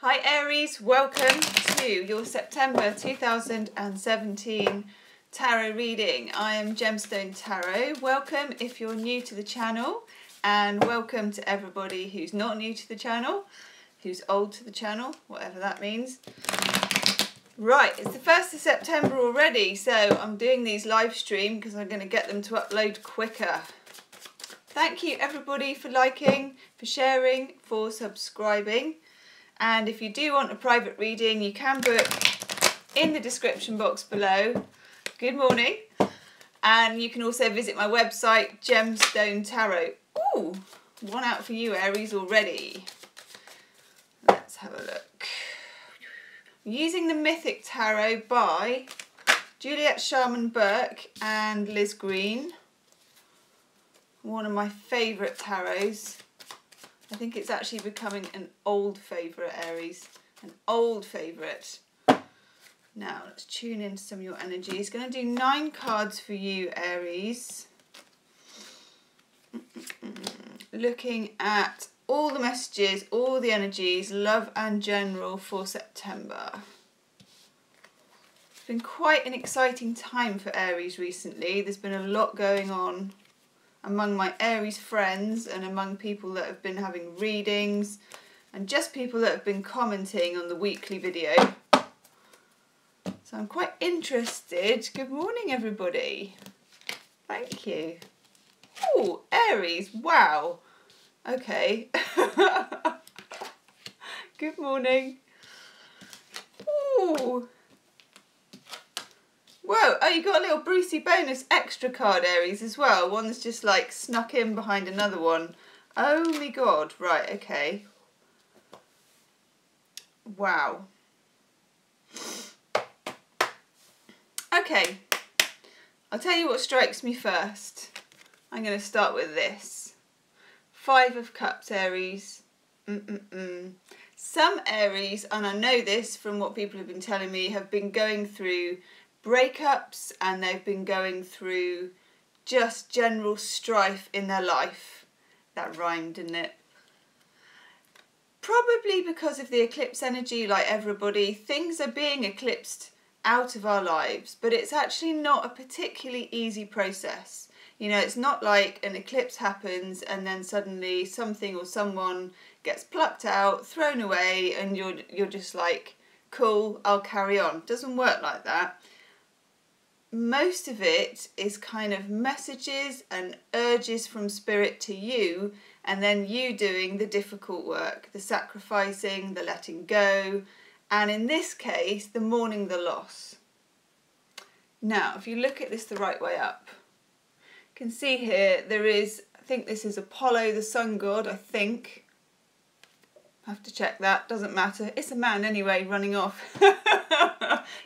Hi Aries, welcome to your September 2017 tarot reading. I am Gemstone Tarot. Welcome if you're new to the channel, and welcome to everybody who's not new to the channel, who's old to the channel, whatever that means. Right, it's the 1st of September already, so I'm doing these live stream because I'm going to get them to upload quicker. Thank you everybody for liking, for sharing, for subscribing. And if you do want a private reading, you can book in the description box below. Good morning. And you can also visit my website, Gemstonetarot. Ooh, one out for you, Aries, already. Let's have a look. I'm using the Mythic Tarot by Juliet Sharman Burke and Liz Green. One of my favourite tarots. I think it's actually becoming an old favourite, Aries. An old favourite. Now, let's tune into some of your energies. Going to do 9 cards for you, Aries. Looking at all the messages, all the energies, love and general for September. It's been quite an exciting time for Aries recently. There's been a lot going on among my Aries friends and among people that have been having readings and just people that have been commenting on the weekly video. So I'm quite interested. Good morning, everybody. Thank you. Oh, Aries, wow. Okay. Good morning. Ooh. Whoa, oh, you got a little Brucey bonus extra card, Aries, as well. One that's just like snuck in behind another one. Oh my God, right, okay. Wow. Okay, I'll tell you what strikes me first. I'm going to start with this. 5 of Cups, Aries. Some Aries, and I know this from what people have been telling me, have been going through breakups and they've been going through just general strife in their life. That rhymed, didn't it? Probably because of the eclipse energy, like everybody, things are being eclipsed out of our lives, but it's actually not a particularly easy process. You know, it's not like an eclipse happens and then suddenly something or someone gets plucked out, thrown away, and you're just like, cool, I'll carry on. It doesn't work like that. Most of it is kind of messages and urges from spirit to you, and then you doing the difficult work, the sacrificing, the letting go, and in this case, the mourning the loss. Now, if you look at this the right way up, you can see here there is, I think this is Apollo, the sun god, I think. I have to check that, doesn't matter. It's a man anyway, running off.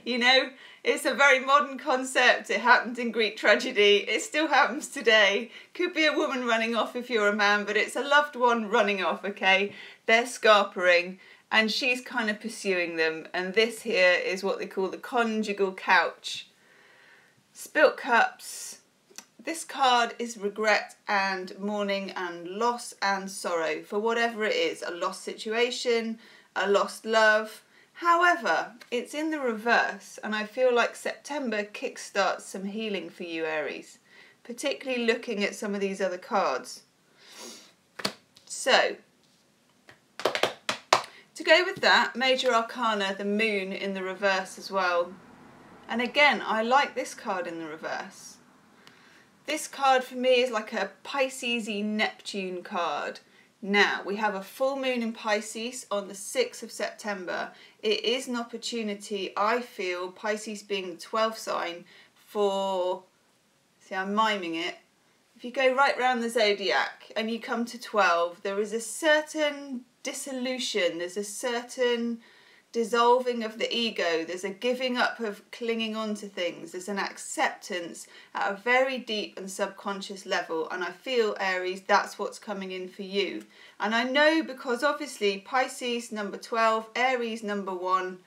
You know, it's a very modern concept. It happened in Greek tragedy. It still happens today. Could be a woman running off if you're a man, but it's a loved one running off, okay? They're scarpering and she's kind of pursuing them. And this here is what they call the conjugal couch. Spilt cups. This card is regret and mourning and loss and sorrow for whatever it is, a lost situation, a lost love. However, it's in the reverse, and I feel like September kickstarts some healing for you, Aries, particularly looking at some of these other cards. So, to go with that, Major Arcana, the moon in the reverse as well. And again, I like this card in the reverse. This card for me is like a Pisces-y Neptune card. Now, we have a full moon in Pisces on the 6th of September. It is an opportunity, I feel, Pisces being the 12th sign, for, see, I'm miming it. If you go right round the zodiac and you come to 12, there is a certain dissolution, there's a certain dissolving of the ego, there's a giving up of clinging on to things, there's an acceptance at a very deep and subconscious level, and I feel, Aries, that's what's coming in for you. And I know because obviously Pisces number 12, Aries number 1,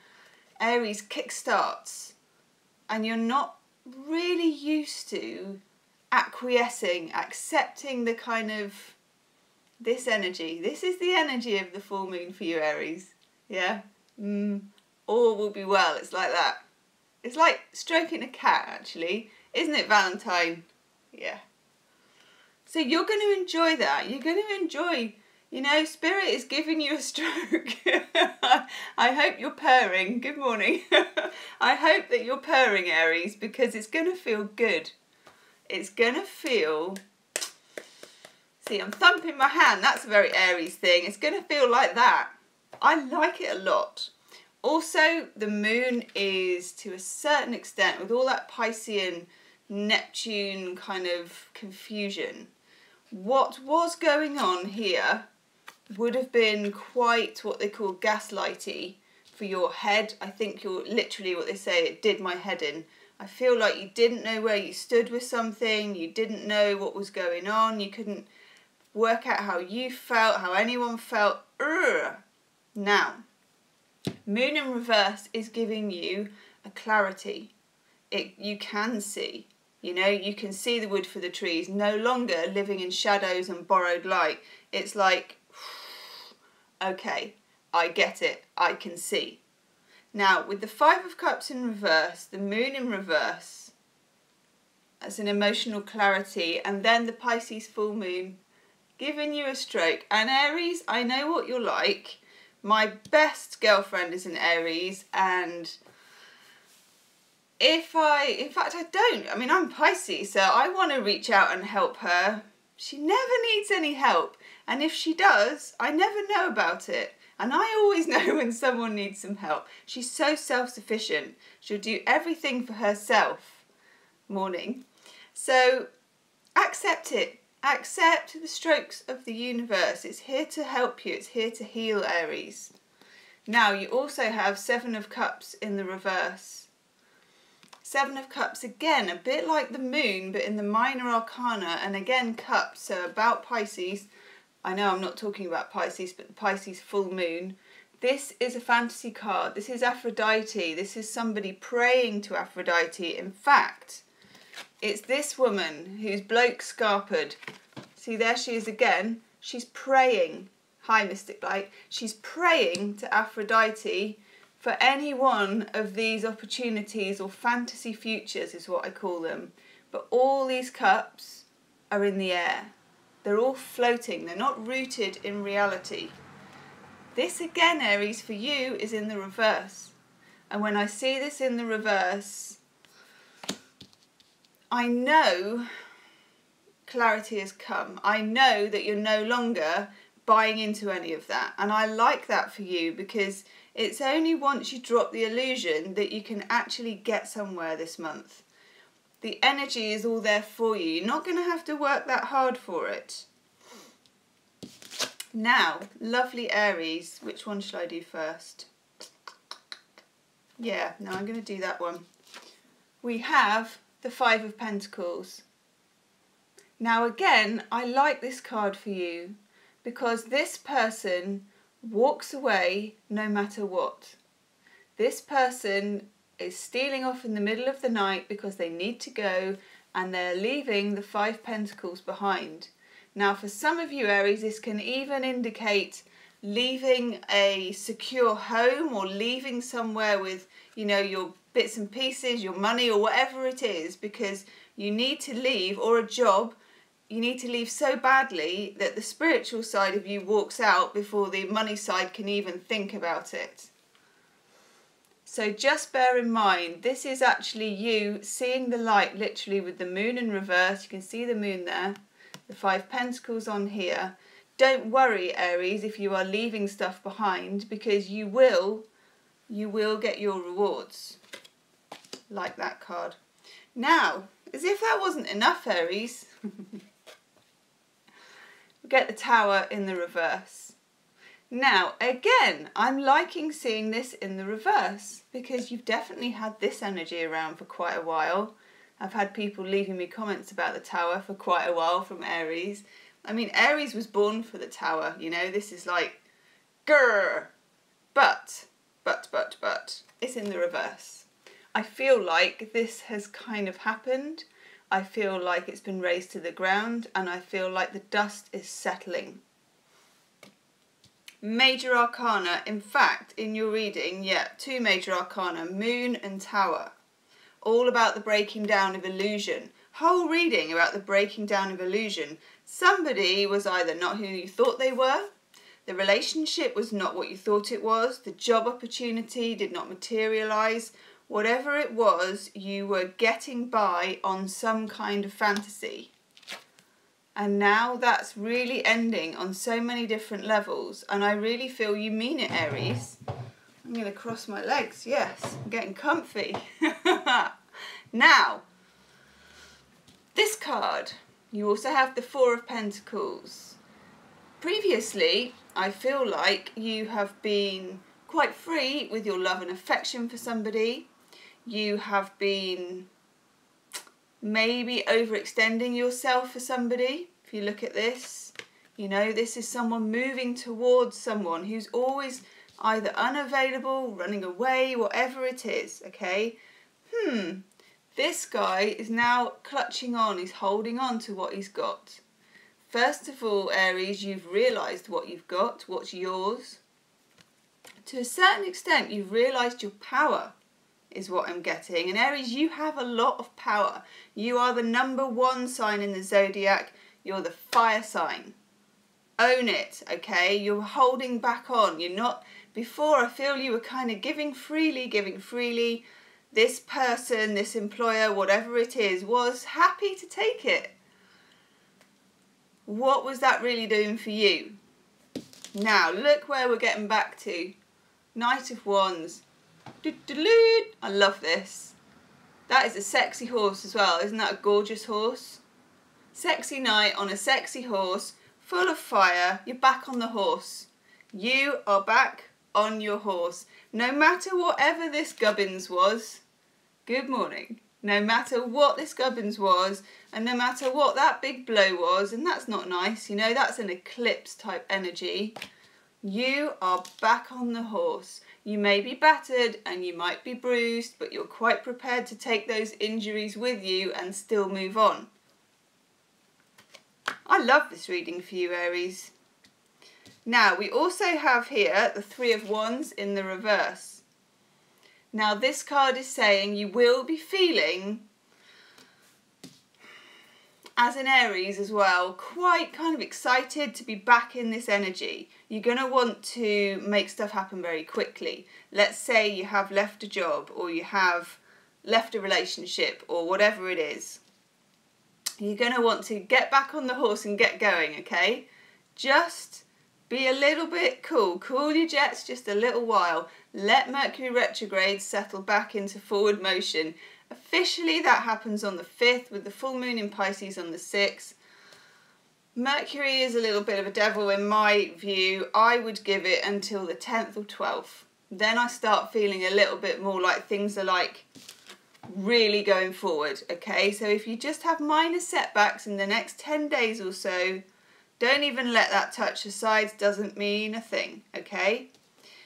Aries kickstarts, and you're not really used to acquiescing, accepting the kind of this energy. This is the energy of the full moon for you, Aries. Yeah? All will be well. It's like that. It's like stroking a cat, actually. Isn't it, Valentine? Yeah. So you're going to enjoy that. You're going to enjoy, you know, Spirit is giving you a stroke. I hope you're purring. Good morning. I hope that you're purring, Aries, because it's going to feel good. It's going to feel... See, I'm thumping my hand. That's a very Aries thing. It's going to feel like that. I like it a lot. Also, the moon is, to a certain extent, with all that Piscean, Neptune kind of confusion, what was going on here would have been quite what they call gaslighty for your head. I think you're literally what they say, it did my head in. I feel like you didn't know where you stood with something, you didn't know what was going on, you couldn't work out how you felt, how anyone felt. Ugh. Now, moon in reverse is giving you a clarity. You can see, you know, you can see the wood for the trees, no longer living in shadows and borrowed light. It's like, okay, I get it, I can see. Now, with the Five of Cups in reverse, the moon in reverse, as an emotional clarity, and then the Pisces full moon, giving you a stroke. And Aries, I know what you're like. My best girlfriend is an Aries, and in fact I don't. I mean, I'm Pisces, so I want to reach out and help her. She never needs any help. And if she does, I never know about it. And I always know when someone needs some help. She's so self-sufficient. She'll do everything for herself. Morning. So accept it. Accept the strokes of the universe. It's here to help you. It's here to heal, Aries. Now, you also have Seven of Cups in the reverse. Seven of Cups, again, a bit like the moon, but in the minor arcana. And again, cups, so about Pisces. I know I'm not talking about Pisces, but the Pisces full moon. This is a fantasy card. This is Aphrodite. This is somebody praying to Aphrodite. In fact, it's this woman who's bloke scarpered. See, there she is again. She's praying. Hi, Mystic Light. She's praying to Aphrodite for any one of these opportunities, or fantasy futures is what I call them. But all these cups are in the air. They're all floating. They're not rooted in reality. This again, Aries, for you is in the reverse. And when I see this in the reverse, I know clarity has come. I know that you're no longer buying into any of that. And I like that for you, because it's only once you drop the illusion that you can actually get somewhere this month. The energy is all there for you. You're not going to have to work that hard for it. Now, lovely Aries, which one shall I do first? Yeah, no, I'm going to do that one. We have the Five of Pentacles. Now again, I like this card for you because this person walks away no matter what. This person is stealing off in the middle of the night because they need to go, and they're leaving the Five Pentacles behind. Now for some of you Aries, this can even indicate leaving a secure home, or leaving somewhere with, you know, your bits and pieces, your money, or whatever it is, because you need to leave, or a job. You need to leave so badly that the spiritual side of you walks out before the money side can even think about it. So just bear in mind, this is actually you seeing the light, literally, with the moon in reverse. You can see the moon there, the Five Pentacles on here. Don't worry, Aries, if you are leaving stuff behind, because you will get your rewards. Like that card. Now, as if that wasn't enough, Aries, we get the Tower in the reverse. Now, again, I'm liking seeing this in the reverse, because you've definitely had this energy around for quite a while. I've had people leaving me comments about the Tower for quite a while from Aries. I mean, Aries was born for the Tower, you know, this is like, grrr. But, it's in the reverse. I feel like this has kind of happened. I feel like it's been raised to the ground, and I feel like the dust is settling. major arcana. In fact, in your reading, yeah, 2 major arcana, Moon and Tower. All about the breaking down of illusion. Whole reading about the breaking down of illusion. Somebody was either not who you thought they were, the relationship was not what you thought it was, the job opportunity did not materialise. Whatever it was, you were getting by on some kind of fantasy. And now that's really ending on so many different levels. And I really feel you mean it, Aries. I'm going to cross my legs, yes. I'm getting comfy. Now, this card, you also have the 4 of Pentacles. Previously, I feel like you have been quite free with your love and affection for somebody. You have been maybe overextending yourself for somebody. If you look at this, you know, this is someone moving towards someone who's always either unavailable, running away, whatever it is, okay? This guy is now clutching on, he's holding on to what he's got. First of all, Aries, you've realised what you've got, what's yours. To a certain extent, you've realised your power is what I'm getting. And Aries, you have a lot of power. You are the #1 sign in the zodiac. You're the fire sign. Own it, okay? You're holding back on. You're not... Before, I feel you were kind of giving freely. This person, this employer, whatever it is, was happy to take it. What was that really doing for you? Now, look where we're getting back to. Knight of Wands. I love this. That is a sexy horse as well. Isn't that a gorgeous horse? Sexy knight on a sexy horse, full of fire. You're back on the horse. You are back on your horse. No matter whatever this gubbins was, good morning. No matter what this gubbins was, and no matter what that big blow was, and that's not nice, you know, that's an eclipse type energy, you are back on the horse. You may be battered and you might be bruised, but you're quite prepared to take those injuries with you and still move on. I love this reading for you, Aries. Now, we also have here the 3 of Wands in the reverse. Now, this card is saying you will be feeling, as an Aries as well, quite kind of excited to be back in this energy. You're going to want to make stuff happen very quickly. Let's say you have left a job or you have left a relationship or whatever it is. You're going to want to get back on the horse and get going, okay? Just be a little bit cool. Cool your jets just a little while. Let Mercury retrograde settle back into forward motion. Officially, that happens on the 5th with the full moon in Pisces on the 6th. Mercury is a little bit of a devil in my view. I would give it until the 10th or 12th. Then I start feeling a little bit more like things are like really going forward, okay? So if you just have minor setbacks in the next 10 days or so, don't even let that touch the sides, doesn't mean a thing, okay?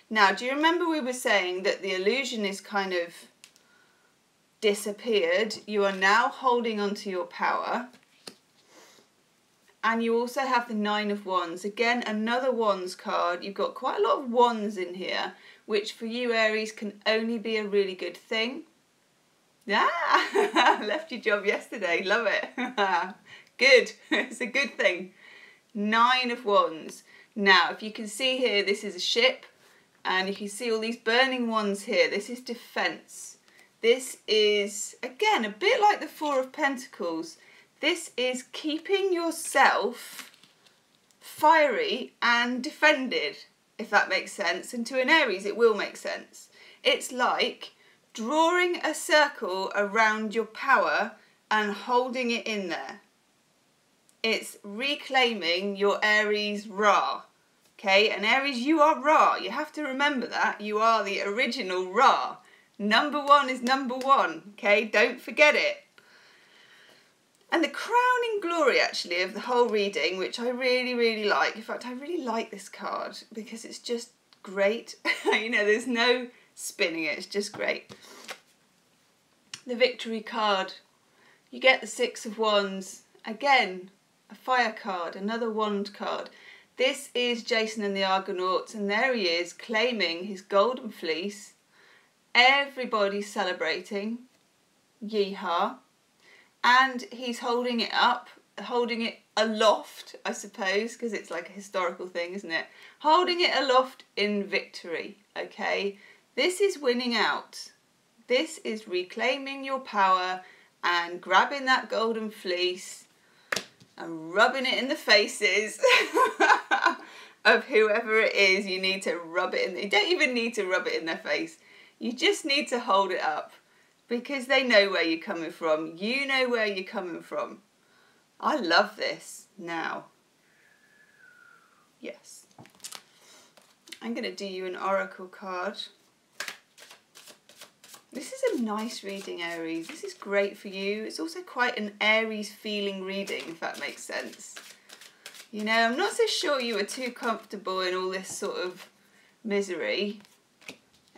Now, do you remember we were saying that the illusion is kind of disappeared? You are now holding on to your power. And you also have the 9 of Wands. Again, another Wands card. You've got quite a lot of Wands in here, which for you, Aries, can only be a really good thing. Ah, left your job yesterday. Love it. Good. It's a good thing. 9 of Wands. Now, if you can see here, this is a ship. And you can see all these burning ones here. This is defense. This is, again, a bit like the 4 of Pentacles. This is keeping yourself fiery and defended, if that makes sense. And to an Aries, it will make sense. It's like drawing a circle around your power and holding it in there. It's reclaiming your Aries Ra. Okay, and Aries, you are Ra. You have to remember that. You are the original Ra. #1 is #1. Okay, don't forget it. And the crowning glory, actually, of the whole reading, which I really, really like. In fact, I really like this card because it's just great. You know, there's no spinning it. It's just great. The victory card. You get the 6 of Wands. Again, a fire card, another wand card. This is Jason and the Argonauts, and there he is claiming his golden fleece. Everybody's celebrating. Yeehaw. And he's holding it up, holding it aloft, I suppose, because it's like a historical thing, isn't it? Holding it aloft in victory, okay? This is winning out. This is reclaiming your power and grabbing that golden fleece and rubbing it in the faces of whoever it is. You need to rub it in. You don't even need to rub it in their face. You just need to hold it up because they know where you're coming from. You know where you're coming from. I love this now. Yes. I'm going to do you an oracle card. This is a nice reading, Aries. This is great for you. It's also quite an Aries feeling reading, if that makes sense. You know, I'm not so sure you were too comfortable in all this sort of misery.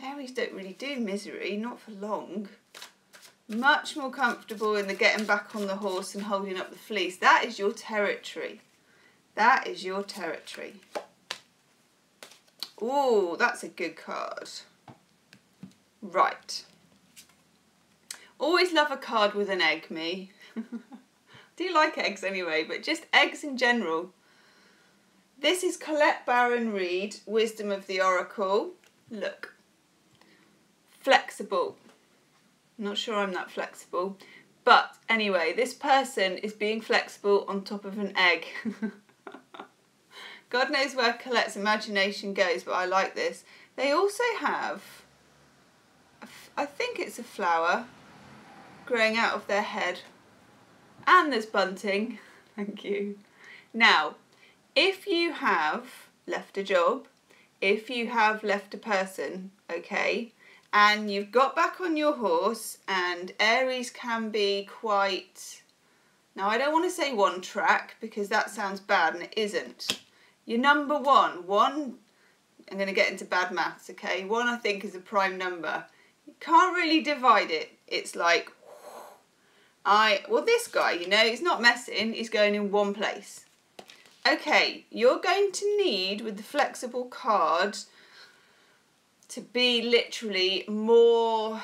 Aries don't really do misery, not for long. Much more comfortable in the getting back on the horse and holding up the fleece. That is your territory. That is your territory. Ooh, that's a good card. Right. Always love a card with an egg, me. Do like eggs anyway, but just eggs in general. This is Colette Baron Reid, Wisdom of the Oracle. Look. Flexible. I'm not sure I'm that flexible. But anyway, this person is being flexible on top of an egg. God knows where Colette's imagination goes, but I like this. They also have, I think it's a flower growing out of their head. And there's bunting. Thank you. Now, if you have left a job, if you have left a person, okay, and you've got back on your horse, and Aries can be quite, now I don't want to say one track because that sounds bad and it isn't. Your number one, I'm going to get into bad maths, okay? One I think is a prime number. You can't really divide it. It's like, well, this guy, you know, he's not messing, he's going in one place. Okay, you're going to need, with the flexible card, to be literally more,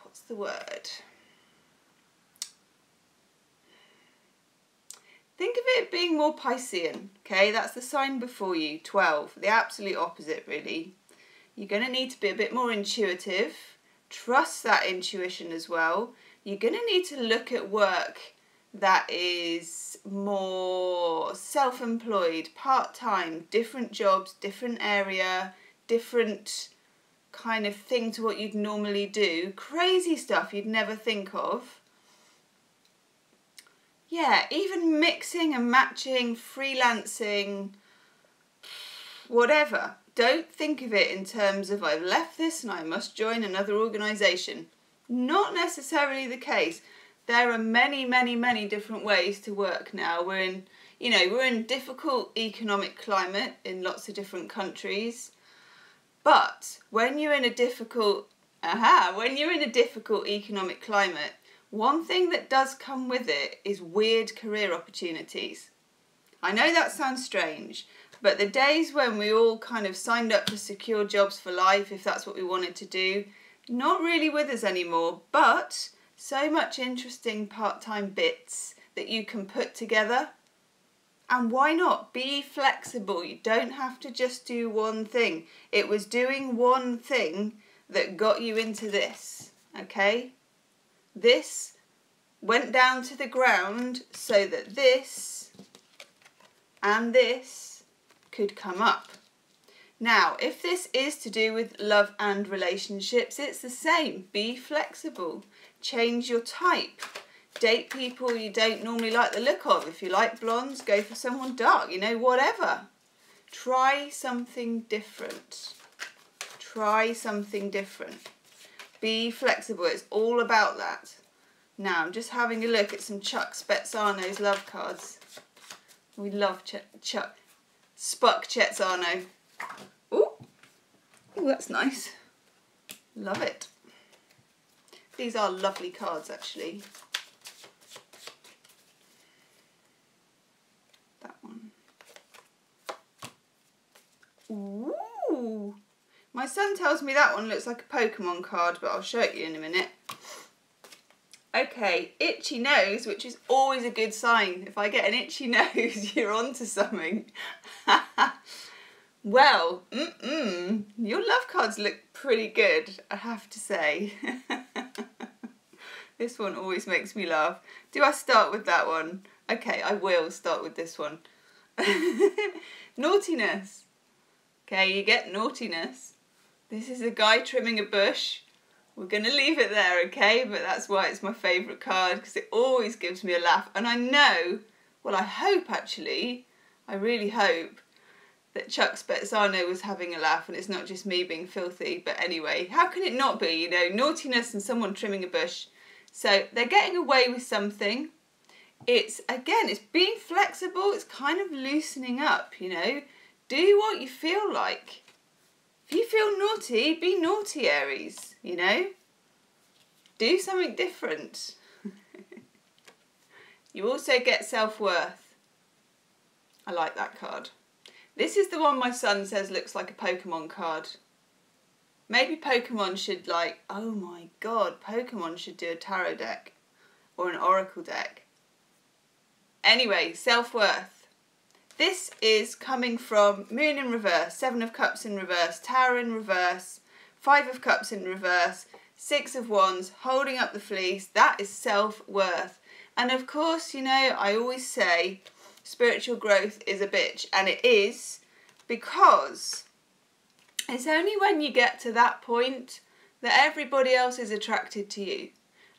what's the word? Think of it being more Piscean, okay? That's the sign before you, 12, the absolute opposite, really. You're going to need to be a bit more intuitive. Trust that intuition as well. You're going to need to look at work that is more self-employed, part-time, different jobs, different area, different kind of thing to what you'd normally do. Crazy stuff you'd never think of. Yeah, even mixing and matching, freelancing, whatever. Don't think of it in terms of I've left this and I must join another organisation. Not necessarily the case. There are many, many, many different ways to work now. We're in difficult economic climate in lots of different countries. But when you're in a difficult economic climate, one thing that does come with it is weird career opportunities. I know that sounds strange, but the days when we all kind of signed up for secure jobs for life, if that's what we wanted to do, not really with us anymore, but so much interesting part-time bits that you can put together. And why not? Be flexible. You don't have to just do one thing. It was doing one thing that got you into this, okay? This went down to the ground so that this and this could come up. Now, if this is to do with love and relationships, it's the same. Be flexible. Change your type. Date people you don't normally like the look of. If you like blondes, go for someone dark, you know, whatever. Try something different. Try something different. Be flexible. It's all about that. Now, I'm just having a look at some Chuck Spezzano's love cards. We love Chuck Spezzano. Ooh, that's nice. Love it. These are lovely cards, actually. That one. Ooh. My son tells me that one looks like a Pokemon card, but I'll show it you in a minute. Okay, itchy nose, which is always a good sign. If I get an itchy nose, you're onto something. Well, your love cards look pretty good, I have to say. This one always makes me laugh. Do I start with that one? Okay, I will start with this one. Naughtiness. Okay, you get naughtiness. This is a guy trimming a bush. We're going to leave it there, okay? But that's why it's my favourite card, because it always gives me a laugh. And I know, well, I hope actually, I really hope, that Chuck Spezzano was having a laugh and it's not just me being filthy. But anyway, how can it not be? You know, naughtiness and someone trimming a bush. So they're getting away with something. It's, again, it's being flexible. It's kind of loosening up, you know. Do what you feel like. If you feel naughty, be naughty, Aries, you know. Do something different. You also get self-worth. I like that card. This is the one my son says looks like a Pokemon card. Maybe Pokemon should oh my god, Pokemon should do a tarot deck or an oracle deck. Anyway, self-worth. This is coming from Moon in reverse, 7 of Cups in reverse, Tower in reverse, 5 of Cups in reverse, 6 of Wands, holding up the fleece. That is self-worth. And of course, you know, I always say spiritual growth is a bitch, and it is, because it's only when you get to that point that everybody else is attracted to you.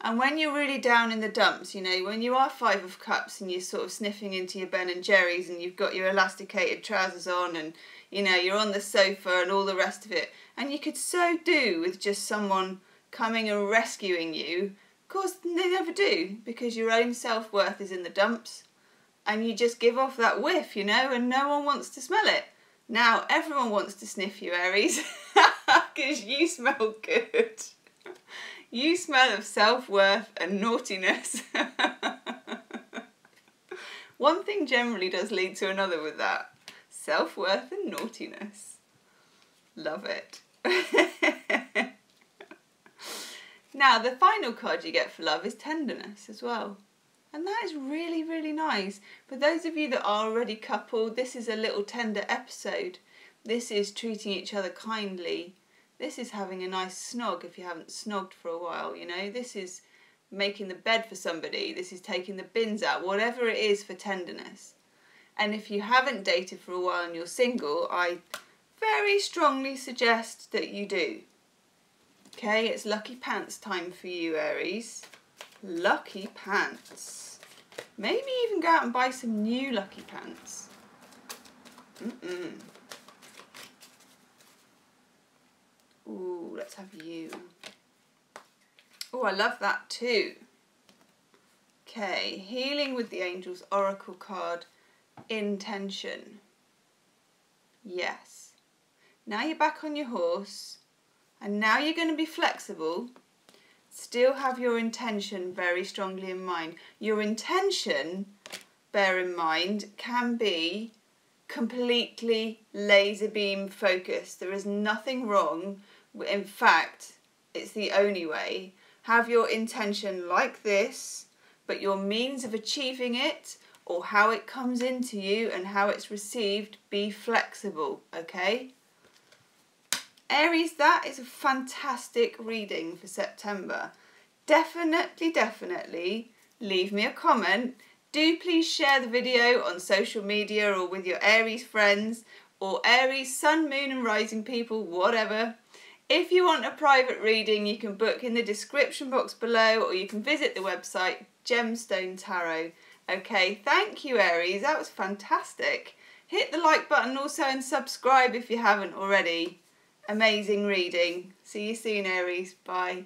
And when you're really down in the dumps, you know, when you are 5 of Cups and you're sort of sniffing into your Ben and Jerry's and you've got your elasticated trousers on and, you know, you're on the sofa and all the rest of it, and you could so do with just someone coming and rescuing you, of course they never do, because your own self-worth is in the dumps and you just give off that whiff, you know, and no one wants to smell it. Now, everyone wants to sniff you, Aries, because you smell good. You smell of self-worth and naughtiness. One thing generally does lead to another with that. Self-worth and naughtiness. Love it. Now, the final card you get for love is tenderness as well. And that is really, really nice. For those of you that are already coupled, this is a little tender episode. This is treating each other kindly. This is having a nice snog if you haven't snogged for a while, you know. This is making the bed for somebody. This is taking the bins out, whatever it is for tenderness. And if you haven't dated for a while and you're single, I very strongly suggest that you do. Okay, it's lucky pants time for you, Aries. Lucky pants. Maybe even go out and buy some new lucky pants. Ooh, let's have you. Oh, I love that too. Okay, Healing with the Angels Oracle card. Intention. Yes. Now you're back on your horse, and now you're going to be flexible. Still have your intention very strongly in mind. Your intention, bear in mind, can be completely laser beam focused. There is nothing wrong. In fact, it's the only way. Have your intention like this, but your means of achieving it, or how it comes into you and how it's received, be flexible, okay? Aries, that is a fantastic reading for September. Definitely leave me a comment. Do please share the video on social media or with your Aries friends, or Aries, Sun, Moon and Rising people, whatever. If you want a private reading, you can book in the description box below, or you can visit the website Gemstonetarot. Okay, thank you, Aries. That was fantastic. Hit the like button also and subscribe if you haven't already. Amazing reading. See you soon, Aries. Bye.